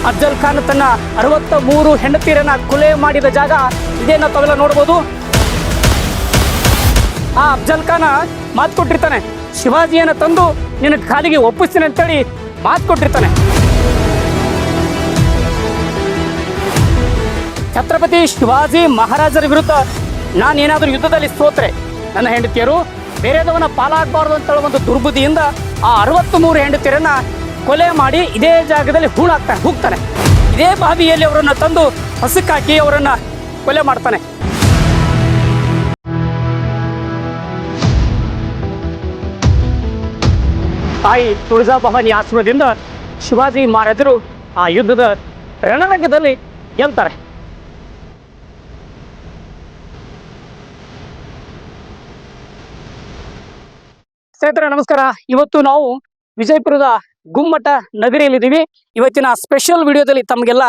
ಅಫ್ಜಲ್ ಖಾನ್ ತನ್ನ 63 ಹೆಂಡತಿಯರನ್ನ ಕೊಲೆ ಮಾಡಿದ ಜಾಗ ಇದೇನ ತಾವೆಲ್ಲ ನೋಡ್ಬೋದು. ಆ ಅಫ್ಜಲ್ ಖಾನ ಮಾತು ಕೊಟ್ಟಿರ್ತಾನೆ, ಶಿವಾಜಿಯನ್ನ ತಂದು ನಿನ್ನ ಕಾಲಿಗೆ ಒಪ್ಪಿಸ್ತೀನಿ ಅಂತೇಳಿ ಮಾತು ಕೊಟ್ಟಿರ್ತಾನೆ. ಛತ್ರಪತಿ ಶಿವಾಜಿ ಮಹಾರಾಜರ ವಿರುದ್ಧ ನಾನೇನಾದರೂ ಯುದ್ಧದಲ್ಲಿ ಸೋತ್ರೆ ನನ್ನ ಹೆಂಡತಿಯರು ಬೇರೆದವನ ಪಾಲಾಗಬಾರ್ದು ಅಂತ ಒಂದು ದುರ್ಬುದ್ಧಿಯಿಂದ ಆ 63 ಹೆಂಡತಿಯರನ್ನ ಕೊಲೆ ಮಾಡಿ ಇದೇ ಜಾಗದಲ್ಲಿ ಹೋಗ್ತಾನೆ. ಇದೇ ಬಾವಿಯಲ್ಲಿ ಅವರನ್ನು ತಂದು ಹಸಕ್ಕಾಕಿ ಅವರನ್ನ ಕೊಲೆ ಮಾಡ್ತಾನೆ. ತಾಯಿ ತುಳಜಾಭವಾನಿ ಆಶ್ರಮದಿಂದ ಶಿವಾಜಿ ಮಹಾರಾಜರು ಆ ಯುದ್ಧದ ರಣರಂಗದಲ್ಲಿ ಗೆಲ್ತಾರೆ. ಸ್ನೇಹಿತರೆ ನಮಸ್ಕಾರ. ಇವತ್ತು ನಾವು ವಿಜಯಪುರದ ಗುಮ್ಮಟ ನಗರಿಯಲ್ಲಿದ್ದೀವಿ. ಇವತ್ತಿನ ಸ್ಪೆಷಲ್ ವಿಡಿಯೋದಲ್ಲಿ ತಮಗೆಲ್ಲ